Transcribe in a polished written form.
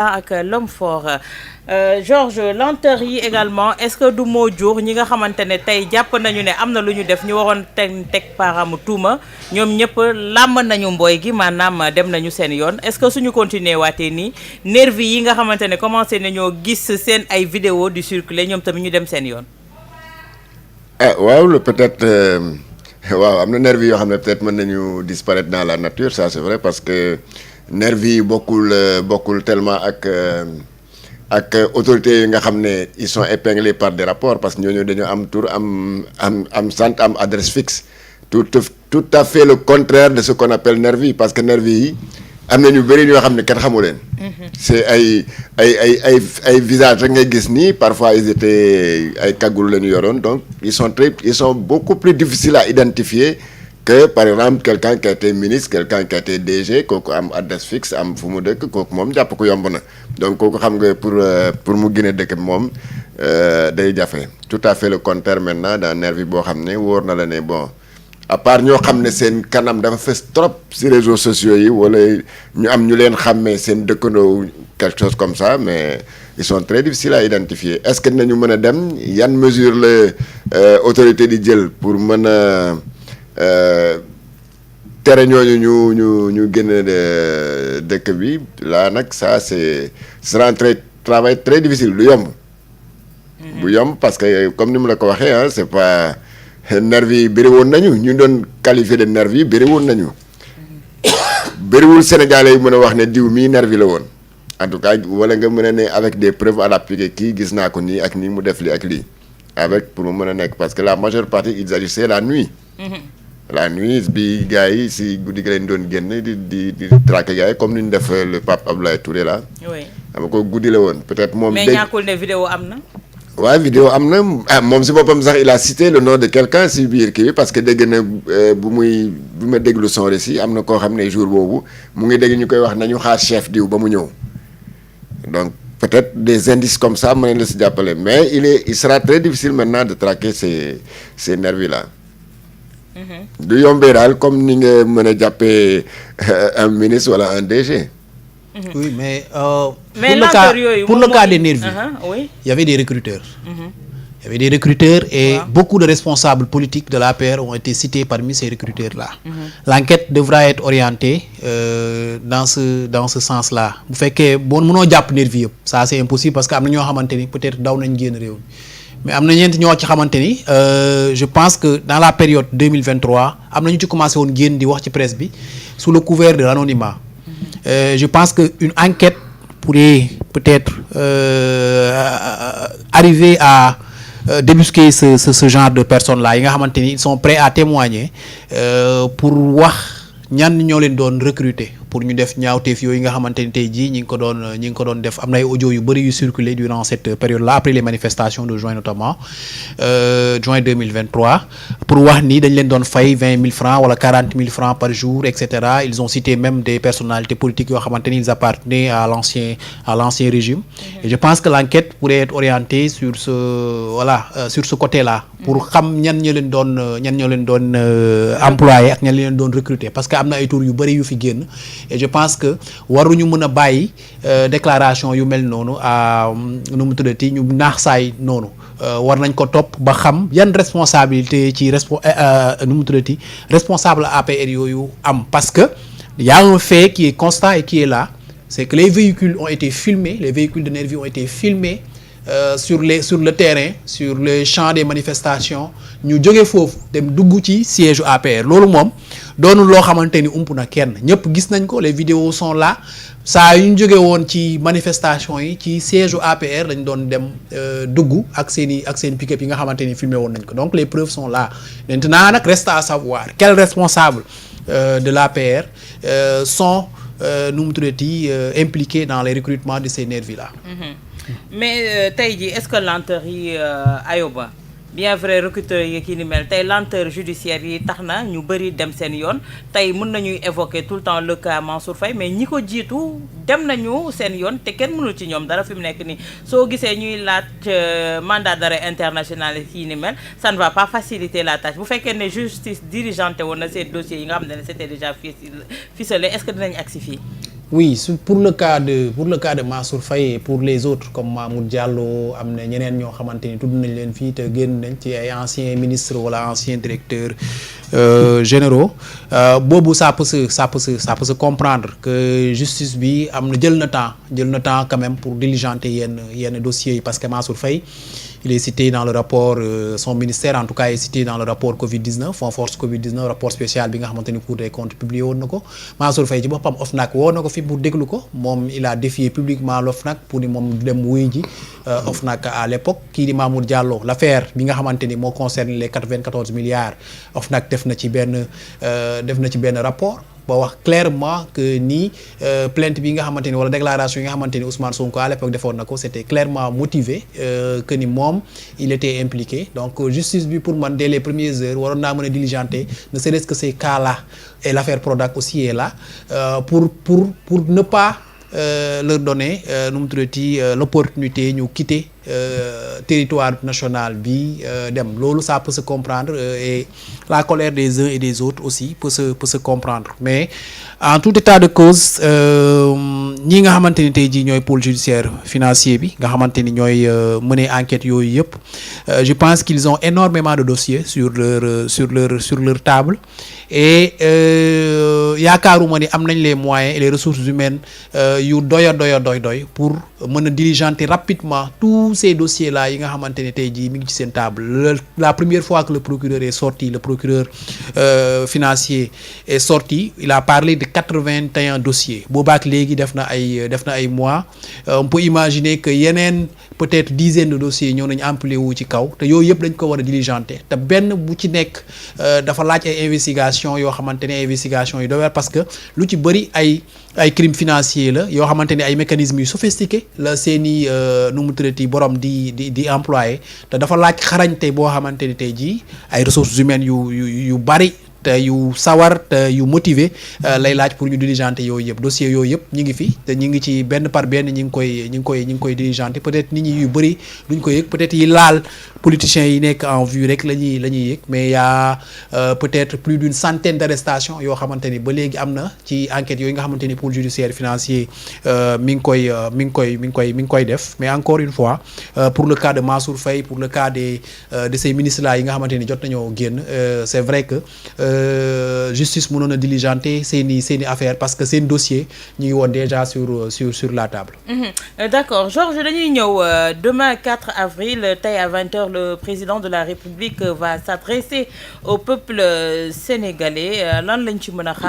ak l'homme fort Georges lenteur yi également est-ce que du moo jur ñi nga xamante ne tey jàpp nañu ne am na lu ñu def ñu waroon teg paaramu tuuma ñoom ñëpp làmb nañu mbooy gi maanaam dem nañu seen yoon est-ce que suñu continuer waatee nii nervi yi nga xamante ne commencé nañoo gis seen ay vidéo di circuler ñoom tamit ñu dem seen yoon. waaw peut-être waaw am na nervi yoo xam ne peut-être mën nañu disparaître dans la nature ça c'est vrai parce que nervi yi bokkul tellement ak autorités yi nga xam ne ils sont épinglés par des rapports parce que ñooñu dañoo am tur am sant am adresse fixe tout à fait le contraire de ce qu'on appelle nervi parce que nervi yi am na ñu bëri ñoo xam ne kenn xamu leen. c'est ay visage rek ngay gis nii parfois ils étaient ay kagul la ñu yoroon donc ils sont beaucoup plus difficiles à identifier que par exemple quelqu'un qui a été ministre quelqu'un qui a été DG kooku am adresse fixe am fu mu dëkk kooku moom jàpp ko yomb na donc kooku xam nga pour mu gën a dëkk moom day jafe tout à fait le contraire maintenant dans nervi boo xam ne wóor na la ne bon à part ñoo xam ne seen kanam dafa fës trop ci réseaux sociaux yi wala ñu am ñu leen xàmmee seen dëkkandoo quelque chose comme ça mais ils sont très difficiles à identifier est-ce que dinañu mën a dem yan mesure la autorité di jël pour mën a tere ñooñu ñu génn dëkk bi là nag ça c'est sera un travail très difficile du yomb. bu yomb parce que comme ni mu la ko waxee ah c'est pas nervi yi bëri woon nañu ñu doon qualifié de nervi yi bëri woon nañu. bëriwul Sénégalais yi mën a wax ne diw mii nervi la woon en tout cas wala nga mën a ne avec des preuves à l'appui kii gis naa ko nii ak nii mu def lii ak lii avec pour mu mën a nekk parce que la majeure partie ils agissaient la nuit. la nuit bi gars yi si guddi gi leen doon génn di traquer gars yi comme ni ñu def le pape Abdoulaye Touré là. oui xam nga ko guddi la woon peut-être moom. mais ñàkkul ne vidéo am na. waaw vidéo am na moom si boppam sax il a cité le nom de quelqu'un si biir kii bi parce que dégg na bu ma déglu son récit am na koo xam ne jour boobu mu ngi dégg ñu koy wax nañu xaar chef diw ba mu ñëw donc peut-être des indices comme ça mën na la si jàppale mais il sera très difficile maintenant de traquer ces nervis là. du yombee daal comme ni nga mën a jàppee un ministre wala un DG. Oui, mais pour le cas des nervis, oui. il y avait des recruteurs. Il y avait des recruteurs et beaucoup de responsables politiques de l'APR ont été cités parmi ces recruteurs-là. L'enquête devra être orientée dans ce sens-là. Bu fekkee bon mënoo jàpp nervi yëpp ça c'est impossible parce que am na ñoo xamante ni peut-être daw nañ génn réew mi mais am na ñeent ñoo ci xamante ni je pense que dans la période 2023 am na ñu ci commencé woon génn di wax ci presse bi sous le couvert de l'anonymat. Je pense que une enquête pourrait peut-être arriver à débusquer ce genre de personnes-là yi nga xamante ni ils sont prêts à témoigner pour wax ñan ñoo leen doon recruter pour ñu def ñaawteef yooyu nga xamante ni tey jii ñi ngi ko doon def am na ay audio yu bëri yu circulé durant cette période-là après les manifestations de juin notamment juin 2023 pour wax ni dañ leen doon fay 20 000 francs wala 40 000 francs par jour et cetera ils ont cité même des personnalités politiques yoo xamante ni ils appartenaient à l'ancien régime et je pense que l'enquête pourrait être orientée sur ce côté-là pour xam ñan ñoo leen doon employé ak ñan leen doon recruter parce que am na ay tour yu bëri yu fi génn et je pense que waruñu mën a bàyyi déclaration yu mel noonu nu mu tuddati ñu naax saay noonu war nañ ko topp ba xam yan responsabilité ci nu mu tuddati responsable APR yooyu am parce que y a un fait qui est constant et qui est là c'est que les véhicules ont été filmés les véhicules de nervis ont été filmés sur le terrain sur le champ des manifestations ñu jóge foofu dem dugg ci siège APR loolu moom doonul loo xamante ni ump na kenn ñëpp gis nañ ko les vidéos sont là saa yu ñu jóge woon ci manifestation yi ci siège APR dañ doon dem dugg ak seen pick-up yi nga xamante ni filmé woon nañ ko donc les preuves sont là maintenant nag reste à savoir quels responsables de l'APR sont nu mu tuddati impliqués dans les recrutements de ces nervis là. mais tey jii est-ce que lenteur yi Ayoba bien vrai recruteur yi kii ni mel tey lenteur judiciaire yi tax na ñu bëri dem seen yoon tey mën nañuy évoquer tout le temps le cas Mansour Faye mais ñi ko jiitu dem nañu seen yoon te kenn mënul ci ñoom dara fi mu nekk nii soo gisee ñuy laaj mandat d'arrêt international kii ni mel ça ne va pas faciliter la tâche bu fekkee ne justice dirigeante woon na ces dossiers yi nga xam ne c'était déjà ficelé est-ce que dinañ agsi fii. Oui, pour le cas de Mansour Faye et pour les autres comme Mamour Diallo am na ñeneen ñoo xamante ni tudd nañ leen fii te génn nañ ci ay anciens ministres wala anciens directeurs généraux boobu ça peut se comprendre que justice bi am na jël na temps quand même pour diligenter yenn dossiers yi parce que Mansour Faye il est cité dans le rapport son ministère en tout cas est cité dans le rapport Covid-19 fonds force Covid-19 rapport spécial bi nga xamante ni Cour des comptes publié woon na ko Mansour Faye ci boppam OFNAC woo na ko fi pour déglu ko moom il a défié publiquement l'OFNAC pour ni moom dem wuy ji OFNAC à l'époque kii di Mamour Diallo l'affaire bi nga xamante ni moo concerne les 94 milliards OFNAC def na ci benn rapport ba wax clairement que ni plainte bi nga xamante ni wala déclaration yi nga xamante ni Ousmane Sonko à l'époque defoon na ko c'était clairement motivé que ni moom il était impliqué donc justice bi pour man dès les premières heures waroon naa mën a diligenter ne serait-ce que ces cas-là et l'affaire Prodac aussi est là pour ne pas leur donner nu mu tuddati l'opportunité ñu quitter territoire national bi dem loolu ça peut se comprendre et la colère des uns et des autres aussi peut se comprendre mais en tout état de cause ñi nga xamante ni tey jii ñooy pôle judiciaire financier bi nga xamante ni ñooy mener enquête yooyu yëpp je pense qu'ils ont énormément de dossiers sur leur table et yaakaaruma ni am nañ les moyens et les ressources humaines yu doy pour mën a diligenter rapidement tous ces dossiers là yi nga xamante ne tey jii mi ngi ci seen table la première fois que le procureur est sorti le procureur financier est sorti il a parlé de 81 dossiers boobaak léegi def na ay mois on peut imaginer que yeneen peut-être dizaine de dossiers ñëw nañu amplier wu ci kaw te yooyu yëpp dañ ko war a diligenter te benn bu ci nekk dafa laaj ay investigation yoo xamante ne investigation yu doy parce que lu ci bëri ay crimes financiers la yoo xamante ne ay mécanismes yu sophistiqués la seeni nu mu tuddati borom di employé te dafa laaj xarañte boo xamante ni tey jii ay ressources humaines yu bari te yu sawar te yu motivé lay laaj pour ñu diligenter yooyu yëpp dossiers yooyu yëpp ñi ngi fi te ñi ngi ci benn par benn ñi ngi koy diligenter peut-être nit ñi yu bëri duñ ko yëg peut-être yi laal politiciens yi nekk en vue rek la ñuy yëg mais y a peut-être plus d'une centaine d'arrestations yoo xamante ni ba léegi am na ci enquêtes yooyu nga xamante ni pôle judiciaire financier mi ngi koy def mais encore une fois pour le cas de Mansour Faye pour le cas de ces ministres là yi nga xamante ni jot nañoo génn c'est vrai que justice mënoon a diligenter seeni affaire parce que seen dossier ñu ngi woon déjà sur la table. D'accord Georges dañuy ñëw demain 4 avril tey à 20h le président de la République va s'adresser au peuple sénégalais lan lañ ci mën a xaar